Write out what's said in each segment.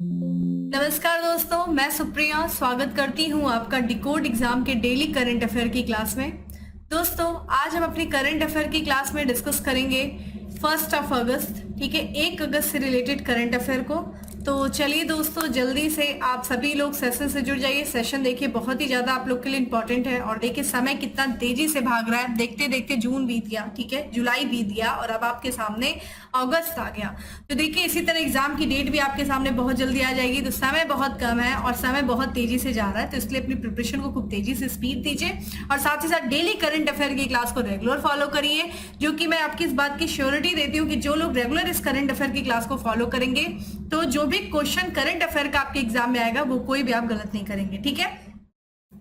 नमस्कार दोस्तों, मैं सुप्रिया स्वागत करती हूं आपका डिकोड एग्जाम के डेली करंट अफेयर की क्लास में। दोस्तों, आज हम अपनी करंट अफेयर की क्लास में डिस्कस करेंगे 1 अगस्त, ठीक है, 1 अगस्त से रिलेटेड करंट अफेयर को। तो चलिए दोस्तों, जल्दी से आप सभी लोग सेशन से जुड़ जाइए। सेशन देखिए, बहुत ही ज्यादा आप लोग के लिए इंपॉर्टेंट है। और देखिए समय कितना तेजी से भाग रहा है, देखते देखते जून बीत गया, ठीक है, जुलाई बीत गया और अब आपके सामने अगस्त आ गया। तो देखिए इसी तरह एग्जाम की डेट भी आपके सामने बहुत जल्दी आ जाएगी। तो समय बहुत कम है और समय बहुत तेजी से जा रहा है, तो इसलिए अपनी प्रिपरेशन को खूब तेजी से स्पीड दीजिए और साथ ही साथ डेली करंट अफेयर की क्लास को रेगुलर फॉलो करिए, जो कि मैं आपकी इस बात की श्योरिटी देती हूँ कि जो लोग रेगुलर इस करंट अफेयर की क्लास को फॉलो करेंगे तो जो भी क्वेश्चन करंट अफेयर का आपके एग्जाम में आएगा वो कोई भी आप गलत नहीं करेंगे, ठीक है।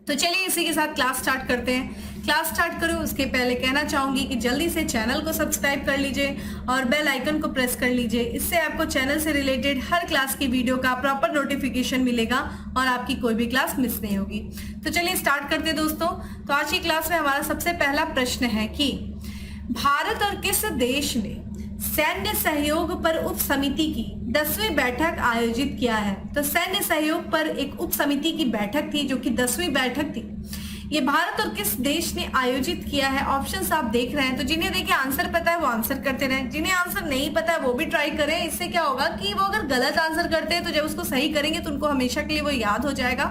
तो चलिए इसी के साथ क्लास स्टार्ट करते हैं। क्लास स्टार्ट करूं उसके पहले कहना चाहूंगी कि जल्दी से चैनल को सब्सक्राइब कर लीजिए और बेल आइकन को प्रेस कर लीजिए। इससे आपको चैनल से रिलेटेड हर क्लास की वीडियो का प्रॉपर नोटिफिकेशन मिलेगा और आपकी कोई भी क्लास मिस नहीं होगी। तो चलिए स्टार्ट करते हैं दोस्तों। तो आज की क्लास में हमारा सबसे पहला प्रश्न है कि भारत और किस देश ने सैन्य सहयोग पर उप समिति की 10वीं बैठक आयोजित किया है। तो सैन्य सहयोग पर एक उप समिति की बैठक थी जो कि 10वीं बैठक थी। ये भारत और किस देश ने आयोजित किया है। ऑप्शंस आप देख रहे हैं, तो जिन्हें देखिए आंसर पता है वो आंसर करते रहें, जिन्हें आंसर नहीं पता है वो भी ट्राई करें। इससे क्या होगा कि वो अगर गलत आंसर करते हैं तो जब उसको सही करेंगे तो उनको हमेशा के लिए वो याद हो जाएगा।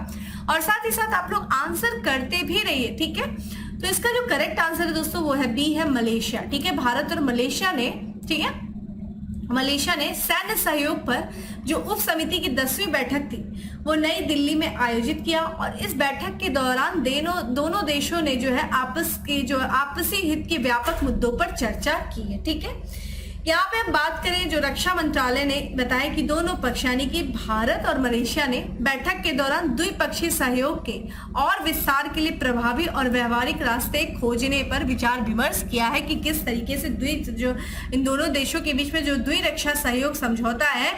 और साथ ही साथ आप लोग आंसर करते भी रहिए, ठीक है। तो इसका जो करेक्ट आंसर है दोस्तों वो है बी, है मलेशिया, ठीक है। भारत और मलेशिया ने, ठीक है, मलेशिया ने सैन्य सहयोग पर जो उप समिति की 10वीं बैठक थी वो नई दिल्ली में आयोजित किया और इस बैठक के दौरान दोनों देशों ने जो है आपसी हित के व्यापक मुद्दों पर चर्चा की है, ठीक है। यहाँ पे हम बात करें, जो रक्षा मंत्रालय ने बताया कि दोनों पक्ष यानी कि भारत और मलेशिया ने बैठक के दौरान द्विपक्षीय सहयोग के और विस्तार के लिए प्रभावी और व्यवहारिक रास्ते खोजने पर विचार विमर्श किया है कि किस तरीके से जो इन दोनों देशों के बीच में जो द्विरक्षा सहयोग समझौता है,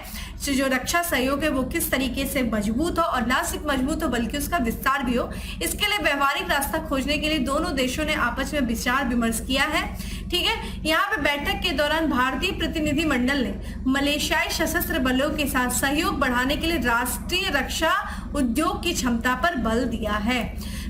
जो रक्षा सहयोग है वो किस तरीके से मजबूत हो और ना सिर्फ मजबूत हो बल्कि उसका विस्तार भी हो। इसके लिए व्यवहारिक रास्ता खोजने के लिए दोनों देशों ने आपस में विचार विमर्श किया है, ठीक है। यहाँ पे बैठक के दौरान भारतीय प्रतिनिधि मंडल ने मलेशियाई सशस्त्र बलों के साथ सहयोग बढ़ाने के लिए राष्ट्रीय रक्षा उद्योग की क्षमता पर बल दिया है।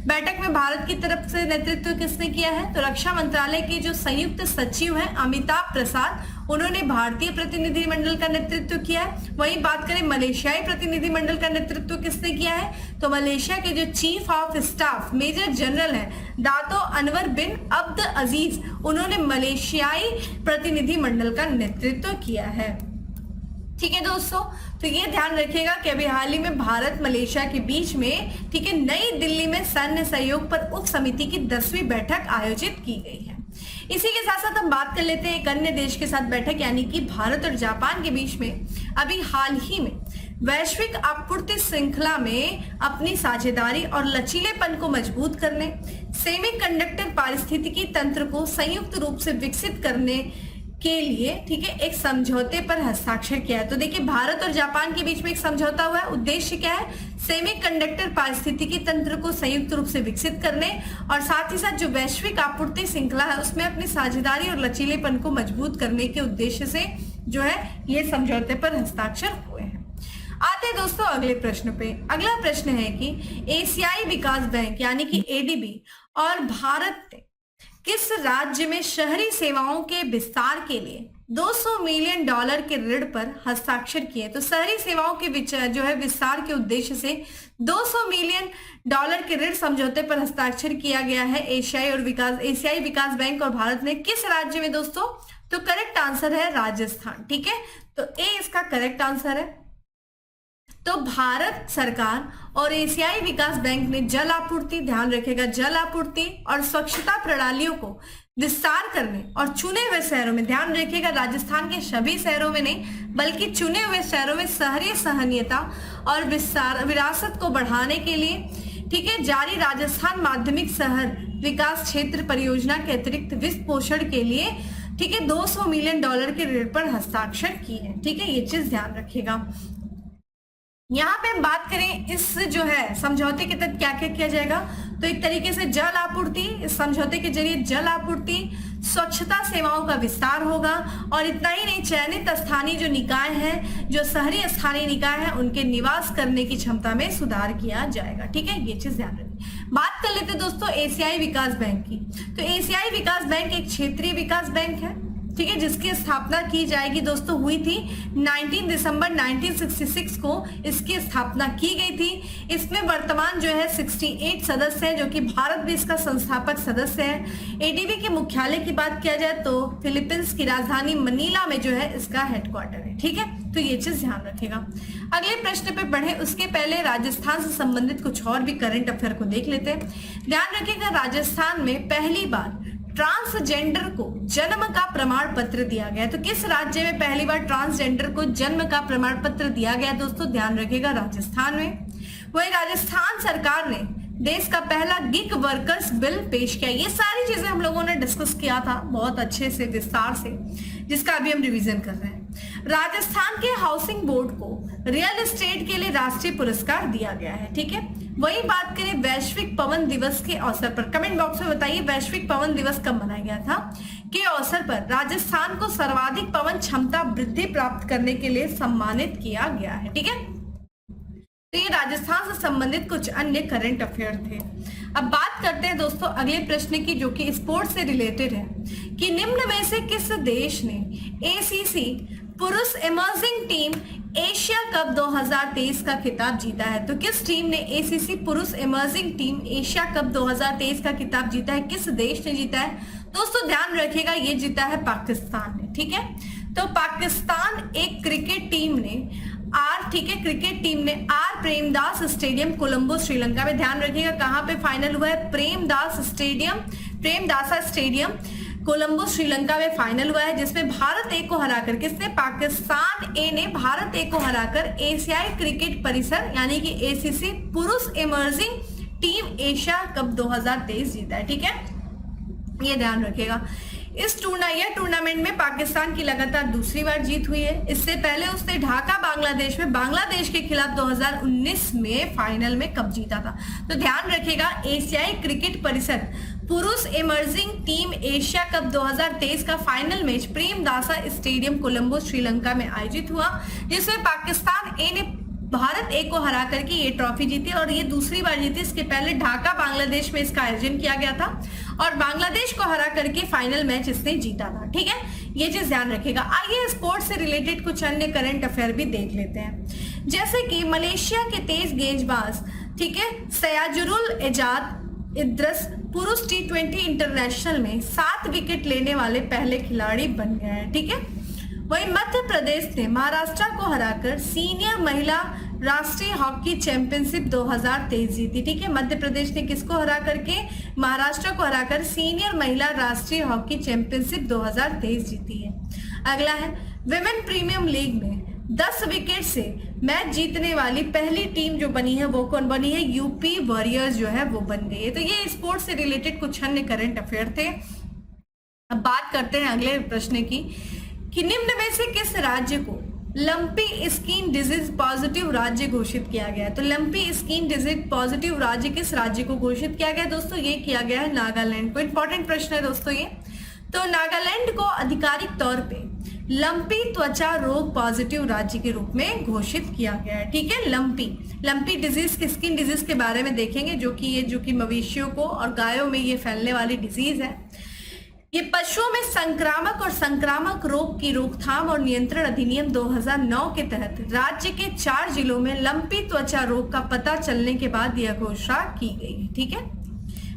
बैठक में भारत की तरफ से नेतृत्व किसने किया है, तो रक्षा मंत्रालय के जो संयुक्त सचिव हैं अमिताभ प्रसाद, उन्होंने भारतीय प्रतिनिधि मंडल का नेतृत्व किया है। वहीं बात करें मलेशियाई प्रतिनिधि मंडल का नेतृत्व किसने किया है, तो मलेशिया के जो chief of staff major general है दातो अनवर बिन अब्द अजीज, उन्होंने मलेशियाई प्रतिनिधि मंडल का नेतृत्व किया है, ठीक है दोस्तों। तो ये ध्यान रखिएगा कि अभी हाल ही में भारत मलेशिया के बीच में, ठीक है, नई दिल्ली में सैन्य सहयोग पर उप समिति की 10वीं बैठक आयोजित की गई है। इसी के साथ साथ हम बात कर लेते हैं एक अन्य देश के साथ बैठक, यानी कि भारत और जापान के बीच में अभी हाल ही में वैश्विक आपूर्ति श्रृंखला में अपनी साझेदारी और लचीलेपन को मजबूत करने, सेमीकंडक्टर पारिस्थितिकी तंत्र को संयुक्त रूप से विकसित करने के लिए, ठीक है, एक समझौते पर हस्ताक्षर किया है। तो देखिए भारत और जापान के बीच में एक समझौता हुआ है। उद्देश्य क्या है, सेमीकंडक्टर पारिस्थितिकी तंत्र को संयुक्त रूप से विकसित करने और साथ ही साथ जो वैश्विक आपूर्ति श्रृंखला है उसमें अपनी साझेदारी और लचीलेपन को मजबूत करने के उद्देश्य से जो है ये समझौते पर हस्ताक्षर हुए हैं। आते हैं दोस्तों अगले प्रश्न पे। अगला प्रश्न है कि एशियाई विकास बैंक यानी कि एडीबी और भारत ने किस राज्य में शहरी सेवाओं के विस्तार के लिए $200 मिलियन के ऋण पर हस्ताक्षर किए। तो शहरी सेवाओं के जो है विस्तार के उद्देश्य से $200 मिलियन के ऋण समझौते पर हस्ताक्षर किया गया है एशियाई विकास बैंक और भारत ने किस राज्य में दोस्तों, तो करेक्ट आंसर है राजस्थान, ठीक है। तो ए इसका करेक्ट आंसर है। तो भारत सरकार और एशियाई विकास बैंक ने जल आपूर्ति, ध्यान रखेगा, जल आपूर्ति और स्वच्छता प्रणालियों को विस्तार करने और चुने हुए शहरों में, ध्यान रखिएगा राजस्थान के सभी शहरों में नहीं बल्कि चुने हुए शहरों में शहरी सहनीयता और विरासत को बढ़ाने के लिए, ठीक है, जारी राजस्थान माध्यमिक शहर विकास क्षेत्र परियोजना के अतिरिक्त वित्त पोषण के लिए, ठीक है, $200 मिलियन के ऋण पर हस्ताक्षर किए हैं, ठीक है। ये चीज ध्यान रखिएगा। यहाँ पे हम बात करें इस जो है समझौते के तहत क्या क्या किया जाएगा, तो एक तरीके से जल आपूर्ति, इस समझौते के जरिए जल आपूर्ति, स्वच्छता सेवाओं का विस्तार होगा, और इतना ही नहीं, चयनित स्थानीय जो निकाय हैं, जो शहरी स्थानीय निकाय हैं, उनके निवास करने की क्षमता में सुधार किया जाएगा। ठीक है, ये चीज ध्यान रखिए। बात कर लेते दोस्तों एशियाई विकास बैंक की। तो एशियाई विकास बैंक एक क्षेत्रीय विकास बैंक है, ठीक है, जिसकी स्थापना की जाएगी दोस्तों, हुई थी 19 दिसंबर 1966 को इसकी स्थापना की गई थी। इसमें वर्तमान जो है 68 सदस्य हैं, जो कि भारत भी इसका संस्थापक सदस्य है। एडीबी के मुख्यालय की बात किया जाए तो फिलीपींस की राजधानी मनीला में जो है इसका हेडक्वार्टर है। ठीक है, तो ये चीज ध्यान रखिएगा। अगले प्रश्न पे बढ़े उसके पहले राजस्थान से संबंधित कुछ और भी करंट अफेयर को देख लेते हैं। ध्यान रखिएगा, राजस्थान में पहली बार ट्रांसजेंडर को जन्म का प्रमाण पत्र दिया गया। तो किस राज्य में पहली बार ट्रांसजेंडर को जन्म का प्रमाण पत्र दिया गया दोस्तों? ध्यान रखिएगा, राजस्थान में। वही राजस्थान सरकार ने देश का पहला गिग वर्कर्स बिल पेश किया। ये सारी चीजें हम लोगों ने डिस्कस किया था बहुत अच्छे से, विस्तार से, जिसका अभी हम रिवीजन कर रहे हैं। राजस्थान के हाउसिंग बोर्ड को रियल एस्टेट के लिए राष्ट्रीय पुरस्कार दिया गया है। ठीक है, वही बात करें वैश्विक पवन दिवस के अवसर पर, कमेंट बॉक्स में बताइए वैश्विक पवन दिवस कब मनाया गया था? के अवसर पर राजस्थान को सर्वाधिक पवन क्षमता वृद्धि प्राप्त करने के लिए सम्मानित किया गया है। ठीक है, तो ये राजस्थान से संबंधित कुछ अन्य करंट अफेयर थे। अब बात करते हैं दोस्तों अगले प्रश्न की, जो कि स्पोर्ट्स से रिलेटेड है, कि निम्न में से किस देश ने एसीसी पुरुष इमर्जिंग टीम एशिया कप 2023 का खिताब जीता है? तो किस टीम ने एसीसी पुरुष इमर्जिंग टीम एशिया कप 2023 का खिताब जीता है? किस देश ने जीता है दोस्तों? ध्यान रखिएगा, ये जीता है पाकिस्तान ने। ठीक है, तो पाकिस्तान एक क्रिकेट टीम ने क्रिकेट टीम ने आर प्रेमदास स्टेडियम कोलंबो श्रीलंका में, ध्यान रखिएगा कहां पे फाइनल हुआ है? प्रेमदासा स्टेडियम कोलंबो श्रीलंका में फाइनल हुआ है, जिसमें भारत ए को हराकर, किसने? पाकिस्तान ए ने भारत ए को हराकर एशियाई क्रिकेट परिसर यानी कि एसीसी पुरुष इमर्जिंग टीम एशिया कप 2023 जीता है। ठीक है, ये ध्यान रखिएगा। इस टूर्नामेंट में पाकिस्तान की लगातार दूसरी बार जीत हुई है। इससे पहले उसने ढाका बांग्लादेश में बांग्लादेश के खिलाफ 2019 में फाइनल में कप जीता था। तो ध्यान रखिएगा, एशियाई क्रिकेट परिषद पुरुष इमर्जिंग टीम एशिया कप 2023 का final match Premadasa stadium Colombo Sri Lanka में आयोजित हुआ, जिसमें पाकिस्तान ए ने भारत ए को हरा करके ये ट्रॉफी जीती, और ये दूसरी बार जीती। इसके पहले ढाका बांग्लादेश में इसका आयोजन किया गया था और बांग्लादेश को हरा करके फाइनल मैच इसने जीता था। ठीक है, ये चीज ध्यान रखिएगा। आइए स्पोर्ट्स से रिलेटेड कुछ अन्य करंट अफेयर भी देख लेते हैं, जैसे कि मलेशिया के तेज गेंदबाज, ठीक है, सयाजुरुल एजाद इद्रिस पुरुष T20 इंटरनेशनल में 7 विकेट लेने वाले पहले खिलाड़ी बन गए हैं। ठीक है, वहीं मध्य प्रदेश ने महाराष्ट्र को हराकर सीनियर महिला राष्ट्रीय हॉकी चैंपियनशिप 2023 जीती। ठीक है, मध्य प्रदेश ने किसको हरा करके? महाराष्ट्र को हराकर सीनियर महिला राष्ट्रीय हॉकी चैंपियनशिप 2023 जीती है। अगला है विमेन प्रीमियम लीग में 10 विकेट से मैच जीतने वाली पहली टीम जो बनी है वो कौन बनी है? यूपी वॉरियर्स जो है वो बन गई है। तो ये स्पोर्ट्स से रिलेटेड कुछ अन्य करंट अफेयर थे। अब बात करते हैं अगले प्रश्न की, कि निम्न में से किस राज्य को लंपी स्किन डिजीज पॉजिटिव राज्य घोषित किया गया है? तो लंपी स्किन डिजीज पॉजिटिव राज्य किस राज्य को घोषित किया गया दोस्तों? ये किया गया है नागालैंड को। इंपॉर्टेंट प्रश्न है दोस्तों ये। तो नागालैंड को आधिकारिक तौर पे लंपी त्वचा रोग पॉजिटिव राज्य के रूप में घोषित किया गया है। ठीक है, लंपी डिजीज की स्किन डिजीज के बारे में देखेंगे, जो कि मवेशियों को और गायों में ये फैलने वाली डिजीज है। ये पशुओं में संक्रामक और संक्रामक रोग की रोकथाम और नियंत्रण अधिनियम 2009 के तहत राज्य के 4 जिलों में लंपी त्वचा रोग का पता चलने के बाद यह घोषणा की गई है। ठीक है,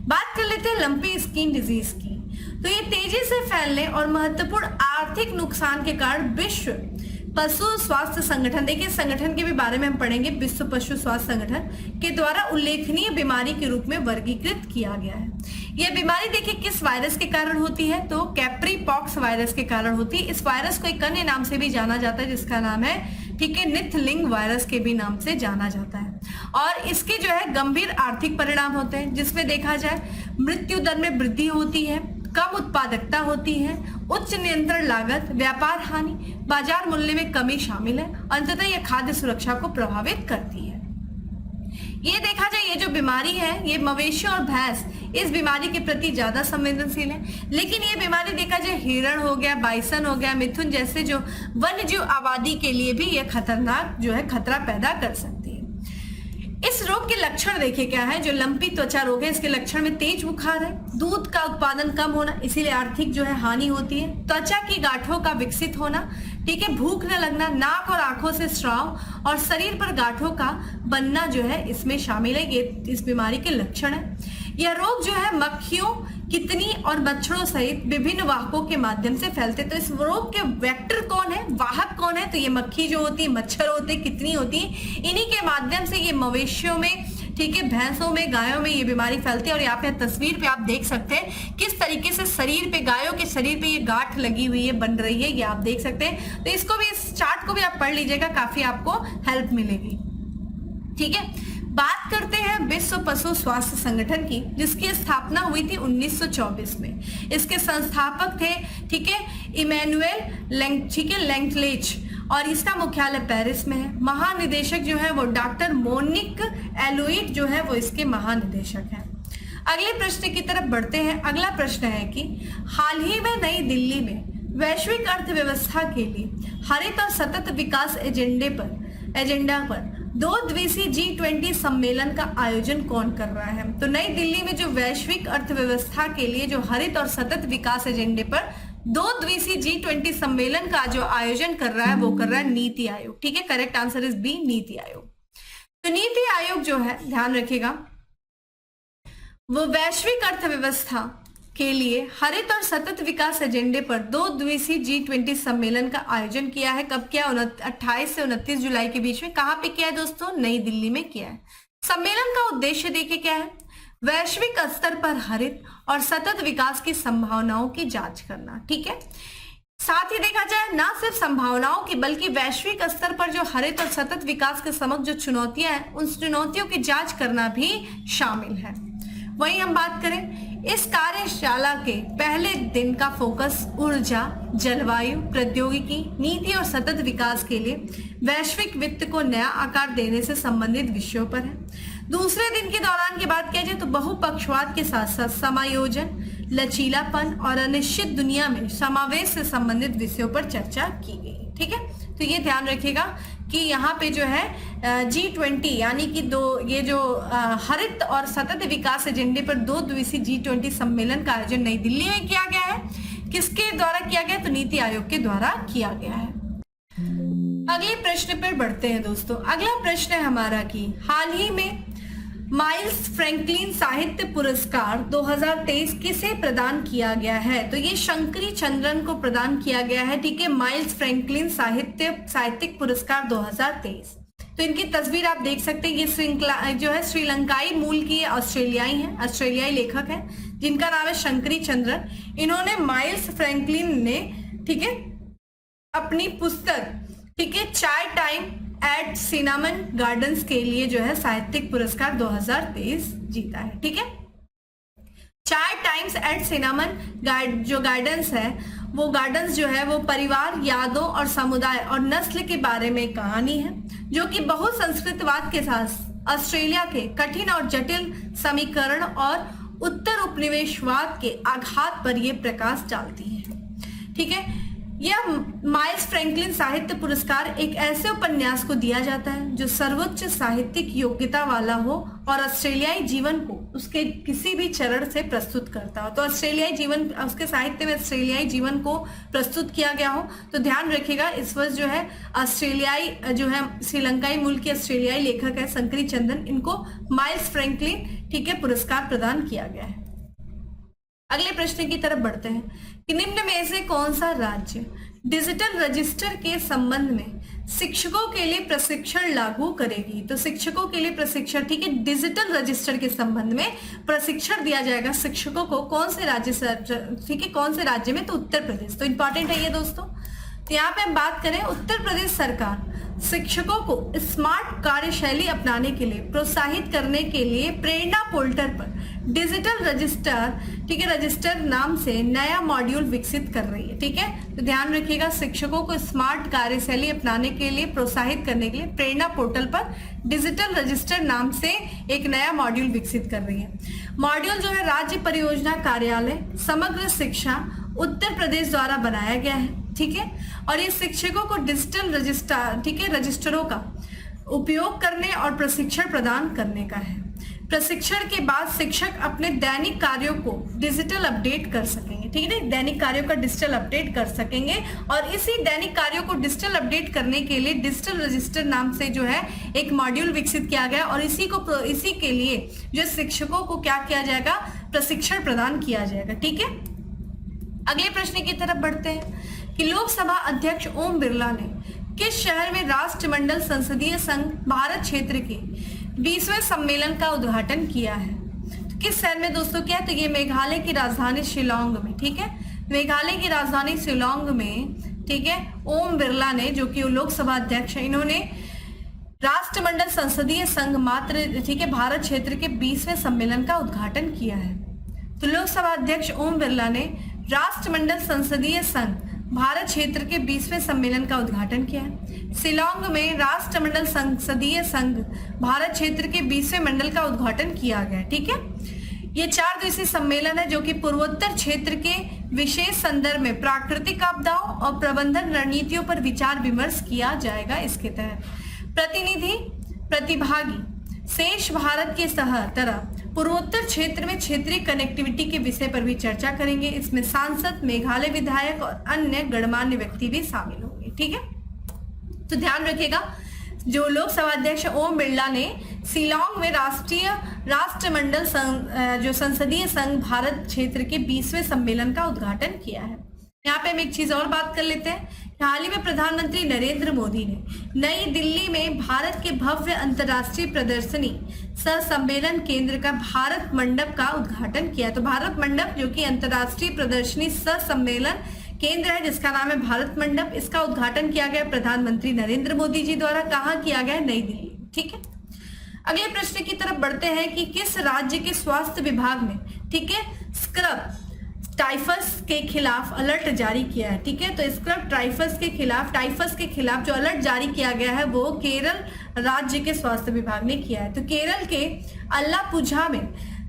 बात कर लेते हैं लंपी स्किन डिजीज की। तो ये तेजी से फैलने और महत्वपूर्ण आर्थिक नुकसान के कारण विश्व पशु स्वास्थ्य संगठन, देखिए संगठन के भी बारे में हम पढ़ेंगे, विश्व पशु स्वास्थ्य संगठन के द्वारा उल्लेखनीय बीमारी के रूप में वर्गीकृत किया गया है। यह बीमारी देखिए किस वायरस के कारण होती है? तो कैप्री पॉक्स वायरस के कारण होती है। इस वायरस को एक अन्य नाम से भी जाना जाता है, जिसका नाम है, ठीक है, निथलिंग वायरस के भी नाम से जाना जाता है। और इसके जो है गंभीर आर्थिक परिणाम होते हैं, जिसमें देखा जाए मृत्यु दर में वृद्धि होती है, कम उत्पादकता होती है, उच्च नियंत्रण लागत, व्यापार हानि, बाजार मूल्य में कमी शामिल है। अंततः यह खाद्य सुरक्षा को प्रभावित करती है। ये देखा जाए ये जो बीमारी है ये मवेशी और भैंस इस बीमारी के प्रति ज्यादा संवेदनशील है, लेकिन ये बीमारी देखा जाए हिरण हो गया, बाइसन हो गया, मिथुन जैसे जो वन्यजीव आबादी के लिए भी ये खतरनाक जो है खतरा पैदा कर सकती है। इस रोग के लक्षण देखे क्या है, जो लंपी त्वचा रोग है इसके लक्षण में तेज बुखार है, दूध का उत्पादन कम होना, इसीलिए आर्थिक जो है हानि होती है, त्वचा की गांठों का विकसित होना, ठीक है, भूख न लगना, नाक और आंखों से स्राव और शरीर पर गांठों का बनना जो है इसमें शामिल है। ये इस बीमारी के लक्षण है। यह रोग जो है मक्खियों, कितनी और मच्छरों सहित विभिन्न वाहकों के माध्यम से फैलते। तो इस रोग के वेक्टर कौन है, वाहक कौन है, तो ये मक्खी जो होती है, मच्छर होते हैं, कितनी होती है, इन्हीं के माध्यम से ये मवेशियों में, ठीक है, भैंसों में, गायों में ये बीमारी फैलती है। और यहाँ पे तस्वीर पे आप देख सकते हैं किस तरीके से शरीर पे, गायों के शरीर पे ये गांठ लगी हुई है, बन रही है, ये आप देख सकते हैं। तो इसको भी, इस चार्ट को भी आप पढ़ लीजिएगा, काफी आपको हेल्प मिलेगी। ठीक है, बात करते हैं विश्व पशु स्वास्थ्य संगठन की, जिसकी स्थापना हुई थी 1924 में। इसके संस्थापक थे, ठीक है, इमैनुएल ठीक है लैंगलेज, और इसका मुख्यालय पेरिस में है। महानिदेशक जो है वो डॉक्टर मोनिक एलोइड जो है वो इसके महानिदेशक हैं। अगले प्रश्न की तरफ बढ़ते हैं। अगला प्रश्न है कि हाल ही में नई दिल्ली में वैश्विक अर्थव्यवस्था के लिए हरित और सतत विकास एजेंडा पर 2 दिवसीय G20 सम्मेलन का आयोजन कौन कर रहा है? तो नई दिल्ली में जो वैश्विक अर्थव्यवस्था के लिए जो हरित और सतत विकास एजेंडे पर 2 दिवसीय G20 सम्मेलन का जो आयोजन कर रहा है वो कर रहा है नीति आयोग। ठीक है, correct answer is B, NITI Aayog. तो नीति आयोग जो है, ध्यान रखिएगा, वो वैश्विक अर्थव्यवस्था के लिए हरित और सतत विकास एजेंडे पर 2 दिवसीय G20 सम्मेलन का आयोजन किया है। कब किया? 28 से 29 जुलाई के बीच में। कहां पे किया है दोस्तों? नई दिल्ली में किया है। सम्मेलन का उद्देश्य देखिए क्या है, वैश्विक स्तर पर हरित और सतत विकास की संभावनाओं की जांच करना। ठीक है, साथ ही देखा जाए ना सिर्फ संभावनाओं की बल्कि वैश्विक स्तर पर जो हरित और सतत विकास के समक्ष जो चुनौतियां हैं उन चुनौतियों की जांच करना भी शामिल है। वहीं हम बात करें, इस कार्यशाला के पहले दिन का फोकस ऊर्जा, जलवायु, प्रौद्योगिकी, नीति और सतत विकास के लिए वैश्विक वित्त को नया आकार देने से संबंधित विषयों पर है। दूसरे दिन के दौरान की बात किया जाए तो बहुपक्षवाद के साथ साथ समायोजन, लचीलापन और अनिश्चित दुनिया में समावेश से संबंधित विषयों पर चर्चा की गई। ठीक है, तो ये ध्यान रखिएगा कि यहाँ पे जो है G20 यानी कि ये जो हरित और सतत विकास एजेंडे पर 2 दिवसीय G20 सम्मेलन का आयोजन नई दिल्ली में किया गया है। किसके द्वारा किया गया? तो नीति आयोग के द्वारा किया गया है। अगले प्रश्न पर बढ़ते हैं दोस्तों। अगला प्रश्न है हमारा कि हाल ही में माइल्स फ्रैंकलिन साहित्य पुरस्कार 2023 किसे प्रदान किया गया है? तो ये शंकरी चंद्रन को प्रदान किया गया है। ठीक है, माइल्स फ्रैंकलिन साहित्यिक पुरस्कार 2023। तो इनकी तस्वीर आप देख सकते हैं। ये श्रृंखला जो है श्रीलंकाई मूल की ऑस्ट्रेलियाई लेखक है जिनका नाम है शंकरी चंद्रन। इन्होंने माइल्स फ्रैंकलिन ने, ठीक है, अपनी पुस्तक, ठीक है, चाय टाइम एट सिनामन गार्डन्स के लिए जो है साहित्यिक पुरस्कार 2023 जीता है। ठीक है, चाय टाइम्स एट सिनामन जो गार्डन्स है, वो गार्डन्स जो है वो परिवार, यादों और समुदाय और नस्ल के बारे में कहानी है जो कि बहुसंस्कृतवाद के साथ ऑस्ट्रेलिया के कठिन और जटिल समीकरण और उत्तर उपनिवेशवाद के आघात पर यह प्रकाश डालती है। ठीक है, यह माइल्स फ्रैंकलिन साहित्य पुरस्कार एक ऐसे उपन्यास को दिया जाता है जो सर्वोच्च साहित्यिक योग्यता वाला हो और ऑस्ट्रेलियाई जीवन को उसके किसी भी चरण से प्रस्तुत करता हो। तो ऑस्ट्रेलियाई जीवन, उसके साहित्य में ऑस्ट्रेलियाई जीवन को प्रस्तुत किया गया हो। तो ध्यान रखिएगा, इस वर्ष जो है ऑस्ट्रेलियाई जो है श्रीलंकाई मूल के ऑस्ट्रेलियाई लेखक है शंकरी चंद्रन, इनको माइल्स फ्रैंकलिन, ठीक है, पुरस्कार प्रदान किया गया है। अगले प्रश्न की तरफ बढ़ते हैं कि निम्न में से कौन सा राज्य डिजिटल रजिस्टर के संबंध में शिक्षकों के लिए प्रशिक्षण लागू करेगी? तो शिक्षकों के लिए प्रशिक्षण, ठीक है, डिजिटल रजिस्टर के संबंध में प्रशिक्षण दिया जाएगा शिक्षकों को। कौन से राज्य से? ठीक है, कौन से राज्य में? तो उत्तर प्रदेश। तो इंपॉर्टेंट है ये दोस्तों। तो यहाँ पे हम बात करें, उत्तर प्रदेश सरकार शिक्षकों को स्मार्ट कार्यशैली अपनाने के लिए प्रोत्साहित करने के लिए प्रेरणा पोर्टल पर डिजिटल रजिस्टर, ठीक है, रजिस्टर नाम से नया मॉड्यूल विकसित कर रही है। ठीक है, तो ध्यान रखिएगा, शिक्षकों को स्मार्ट कार्यशैली अपनाने के लिए प्रोत्साहित करने के लिए प्रेरणा पोर्टल पर डिजिटल रजिस्टर नाम से एक नया मॉड्यूल विकसित कर रही है। मॉड्यूल जो है राज्य परियोजना कार्यालय समग्र शिक्षा उत्तर प्रदेश द्वारा बनाया गया है। ठीक है, और ये शिक्षकों को डिजिटल रजिस्टर, ठीक है, रजिस्टरों का उपयोग करने और प्रशिक्षण प्रदान करने का है। प्रशिक्षण के बाद शिक्षक अपने दैनिक कार्यों को डिजिटल अपडेट कर सकेंगे। ठीक है, दैनिक कार्यों का डिजिटल अपडेट कर सकेंगे, और इसी दैनिक कार्यों को डिजिटल अपडेट करने के लिए डिजिटल रजिस्टर नाम से जो है एक मॉड्यूल विकसित किया गया, और इसी के लिए जो शिक्षकों को क्या किया जाएगा, प्रशिक्षण प्रदान किया जाएगा। ठीक है, अगले प्रश्न की तरफ बढ़ते हैं कि लोकसभा अध्यक्ष ओम बिरला ने किस शहर में राष्ट्रमंडल संसदीय संघ भारत क्षेत्र के 20वें सम्मेलन का उद्घाटन किया है? तो किस शहर में दोस्तों क्या है, तो ये मेघालय की राजधानी शिलांग में। ठीक है, मेघालय की राजधानी शिलांग में, ठीक है, ओम बिरला ने, जो कि लोकसभा अध्यक्ष है, इन्होंने राष्ट्रमंडल संसदीय संघ मात्र, ठीक है, भारत क्षेत्र के 20वें सम्मेलन का उद्घाटन किया है। तो लोकसभा अध्यक्ष ओम बिरला ने राष्ट्रमंडल संसदीय संघ भारत क्षेत्र के 20वें सम्मेलन का उद्घाटन किया है। शिलांग में राष्ट्रमंडल संसदीय संघ भारत क्षेत्र के 20वें मंडल का उद्घाटन किया गया। ठीक है, ये 4 दिवसीय सम्मेलन है जो कि पूर्वोत्तर क्षेत्र के विशेष संदर्भ में प्राकृतिक आपदाओं और प्रबंधन रणनीतियों पर विचार विमर्श किया जाएगा। इसके तहत प्रतिनिधि प्रतिभागी शेष भारत के तरह पूर्वोत्तर क्षेत्र में क्षेत्रीय कनेक्टिविटी के विषय पर भी चर्चा करेंगे। इसमें सांसद, मेघालय विधायक और अन्य गणमान्य व्यक्ति भी शामिल होंगे। ठीक है, तो ध्यान रखिएगा, जो लोकसभा अध्यक्ष ओम बिरला ने शिलांग में राष्ट्रमंडल जो संसदीय संघ भारत क्षेत्र के 20वें सम्मेलन का उद्घाटन किया है। यहाँ पे हम एक चीज और बात कर लेते हैं। हाल ही में प्रधानमंत्री नरेंद्र मोदी ने नई दिल्ली में भारत के भव्य अंतर्राष्ट्रीय प्रदर्शनी सह सम्मेलन केंद्र का भारत मंडप का उद्घाटन किया। तो भारत मंडप जो कि अंतर्राष्ट्रीय प्रदर्शनी सह सम्मेलन केंद्र है, जिसका नाम है भारत मंडप, इसका उद्घाटन किया गया प्रधानमंत्री नरेंद्र मोदी जी द्वारा। कहाँ किया गया? नई दिल्ली। ठीक है, अगले प्रश्न की तरफ बढ़ते हैं कि किस राज्य के स्वास्थ्य विभाग ने, ठीक है, स्क्रब टाइफस के खिलाफ अलर्ट जारी किया है। ठीक है, तो स्क्रब टाइफस के खिलाफ जो अलर्ट जारी किया गया है वो केरल राज्य के स्वास्थ्य विभाग ने किया है। तो केरल के अल्लापुझा में,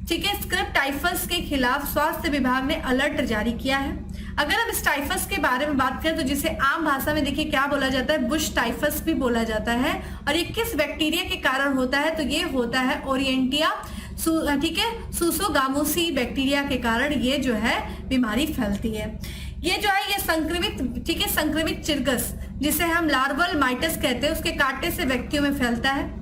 ठीक है, स्क्रब टाइफस के खिलाफ स्वास्थ्य विभाग ने अलर्ट जारी किया है। अगर हम इस टाइफस के बारे में बात करें तो जिसे आम भाषा में देखिए क्या बोला जाता है, बुश टाइफस भी बोला जाता है। और ये किस बैक्टीरिया के कारण होता है? तो ये होता है ओरिएंटिया, ठीक है, सुसोगामोसी बैक्टीरिया के कारण ये जो है बीमारी फैलती है। ये जो है ये संक्रमित, ठीक है, संक्रमित चिरगस जिसे हम लार्वल माइटस कहते हैं, उसके काटने से व्यक्तियों में फैलता है।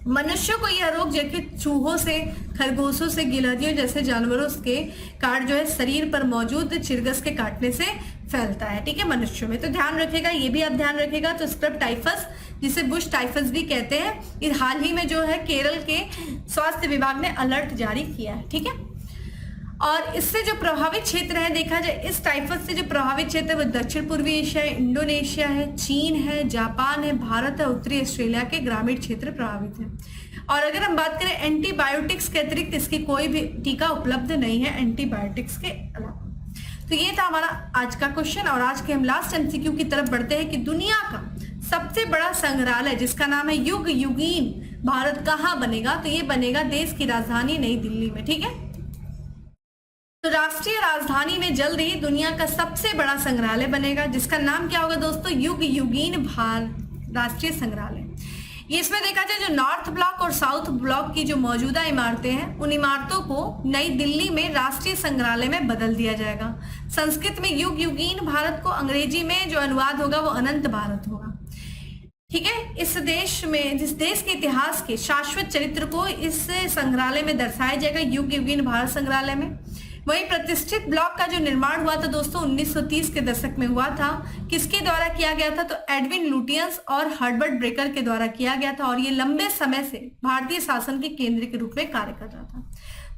मनुष्यों को यह रोग जैसे चूहों से, खरगोशों से, गिलहरियों जैसे जानवरों के काट जो है शरीर पर मौजूद चिरगस के काटने से फैलता है। ठीक है, मनुष्यों में। तो ध्यान रखेगा, ये भी आप ध्यान रखेगा। तो स्क्रब टाइफस जिसे बुश टाइफस भी कहते हैं, इस हाल ही में जो है केरल के स्वास्थ्य विभाग ने अलर्ट जारी किया है। ठीक है, और इससे जो प्रभावित क्षेत्र है, देखा जाए इस टाइफस से जो प्रभावित क्षेत्र है वो दक्षिण पूर्वी एशिया है, इंडोनेशिया है, चीन है, जापान है, भारत है, उत्तरी ऑस्ट्रेलिया के ग्रामीण क्षेत्र प्रभावित है। और अगर हम बात करें एंटीबायोटिक्स के अतिरिक्त इसकी कोई भी टीका उपलब्ध नहीं है एंटीबायोटिक्स के अलावा। तो ये था हमारा आज का क्वेश्चन, और आज के हम लास्ट एमसीक्यू की तरफ बढ़ते हैं कि दुनिया का सबसे बड़ा संग्रहालय जिसका नाम है युग युगीन भारत कहाँ बनेगा? तो ये बनेगा देश की राजधानी नई दिल्ली में। ठीक है, तो राष्ट्रीय राजधानी में जल्द ही दुनिया का सबसे बड़ा संग्रहालय बनेगा जिसका नाम क्या होगा दोस्तों? युग युगीन भारत राष्ट्रीय संग्रहालय। ये इसमें देखा जाए जो नॉर्थ ब्लॉक और साउथ ब्लॉक की जो मौजूदा इमारतें हैं उन इमारतों को नई दिल्ली में राष्ट्रीय संग्रहालय में बदल दिया जाएगा। संस्कृत में युग युगीन भारत को, अंग्रेजी में जो अनुवाद होगा वो अनंत भारत होगा। ठीक है, इस देश में, जिस देश के इतिहास के शाश्वत चरित्र को इस संग्रहालय में दर्शाया जाएगा युग युगीन भारत संग्रहालय में। वही प्रतिष्ठित ब्लॉक का जो निर्माण हुआ था दोस्तों 1930 के दशक में हुआ था। किसके द्वारा किया गया था? तो एडविन लुटियंस और हर्बर्ट ब्रेकर के द्वारा किया गया था, और ये लंबे समय से भारतीय शासन के केंद्र के रूप में कार्य कर रहा था।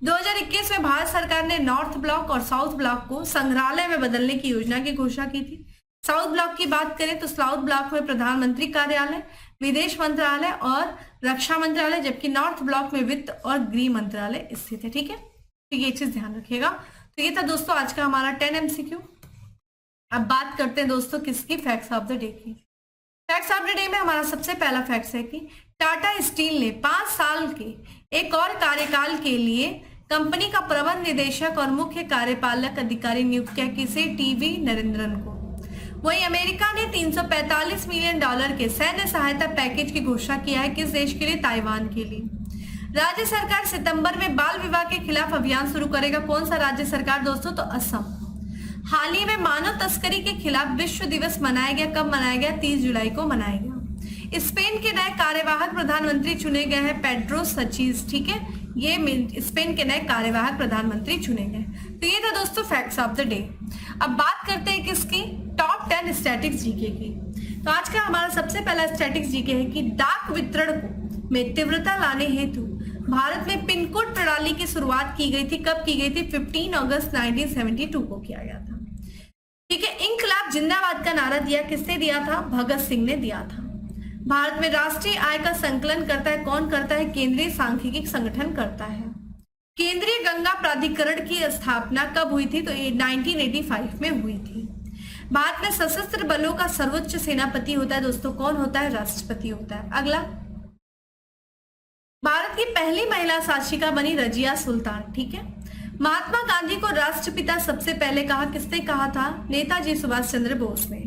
2021 में भारत सरकार ने नॉर्थ ब्लॉक और साउथ ब्लॉक को संग्रहालय में बदलने की योजना की घोषणा की थी। साउथ ब्लॉक की बात करें तो साउथ ब्लॉक में प्रधानमंत्री कार्यालय, विदेश मंत्रालय और रक्षा मंत्रालय, जबकि नॉर्थ ब्लॉक में वित्त और गृह मंत्रालय स्थित है। ठीक है, तो ये चीज ध्यान रखिएगा। तो ये था दोस्तों आज का हमारा 10 MCQ। अब बात करते हैं दोस्तों किसकी, फैक्ट्स ऑफ द डे की। फैक्ट्स ऑफ द डे में हमारा सबसे पहला फैक्ट्स है कि टाटा स्टील ने 5 साल के एक और कार्यकाल के लिए कंपनी का प्रबंध निदेशक और मुख्य कार्यपालक अधिकारी नियुक्त किया, किसे, टीवी नरेंद्रन को। वहीं अमेरिका ने $345 मिलियन के सैन्य सहायता पैकेज की घोषणा किया है, किस देश के लिए, ताइवान के लिए। राज्य सरकार सितंबर में बाल विवाह के खिलाफ अभियान शुरू करेगा, कौन सा राज्य सरकार दोस्तों, तो असम। हाल ही में मानव तस्करी के खिलाफ विश्व दिवस मनाया गया, कब मनाया गया, 30 जुलाई को मनाया गया। स्पेन के नए कार्यवाहक प्रधानमंत्री चुने गए हैं, पेड्रो सचीज। ठीक है, ये स्पेन के नए कार्यवाहक प्रधानमंत्री चुने गए। तो ये था दोस्तों फैक्ट्स ऑफ द डे। अब बात करते हैं किसकी, टॉप 10 स्टैटिक्स जीके की। तो आज का हमारा सबसे पहला स्टैटिक्स जीके है कि डाक वितरण को में तीव्रता लाने हेतु भारत में पिन कोड प्रणाली की शुरुआत की गई थी, कब की गई थी, 15 अगस्त 1972 को किया गया था। ठीक है, इंकलाब जिंदाबाद का नारा दिया, किसने दिया था, भगत सिंह ने दिया था। भारत में राष्ट्रीय आय का संकलन करता है, कौन करता है, केंद्रीय सांख्यिकी संगठन करता है। केंद्रीय गंगा प्राधिकरण की स्थापना कब हुई थी, तो 1985 में हुई थी। भारत में सशस्त्र बलों का सर्वोच्च सेनापति होता है दोस्तों, कौन होता है, राष्ट्रपति होता है। अगला, भारत की पहली महिला शासिका बनी रजिया सुल्तान। ठीक है, महात्मा गांधी को राष्ट्रपिता सबसे पहले कहा, किसने कहा था, नेताजी सुभाष चंद्र बोस ने।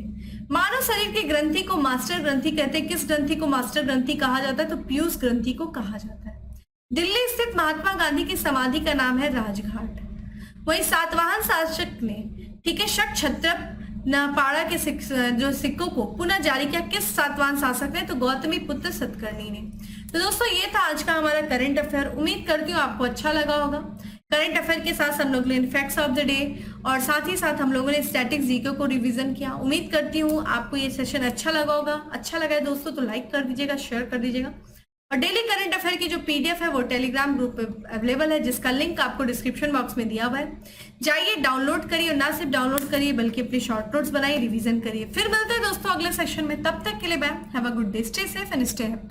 मानव शरीर की ग्रंथि को मास्टर ग्रंथि कहते हैं, किस ग्रंथि को मास्टर ग्रंथि कहा जाता है, तो पीयूष ग्रंथि को कहा जाता है। दिल्ली स्थित महात्मा गांधी की समाधि का नाम है राजघाट। वही सातवाहन शासक ने, ठीक है, शक छत्रप नापाड़ा के जो सिक्कों को पुनः जारी किया, किस सातवाहन शासक ने, तो गौतमी पुत्र सतकर्णी ने। तो दोस्तों ये था आज का हमारा करंट अफेयर। उम्मीद करती हूँ आपको अच्छा लगा होगा। करंट अफेयर के साथ हम लोग ने फैक्ट्स ऑफ द डे और साथ ही साथ हम लोगों ने स्टैटिक्स जीके को रिवीजन किया। उम्मीद करती हूँ आपको ये सेशन अच्छा लगा होगा। अच्छा लगा है दोस्तों तो लाइक कर दीजिएगा, शेयर कर दीजिएगा। और डेली करंट अफेयर की जो PDF है वो टेलीग्राम ग्रुप पे अवेलेबल है, जिसका लिंक आपको डिस्क्रिप्शन बॉक्स में दिया हुआ है। जाइए डाउनलोड करिए, और ना सिर्फ डाउनलोड करिए बल्कि अपनी शॉर्ट नोट्स बनाइए, रिवीजन करिए। फिर मिलते हैं दोस्तों अगले सेशन में, तब तक के लिए bye, have a good day, stay safe and stay happy.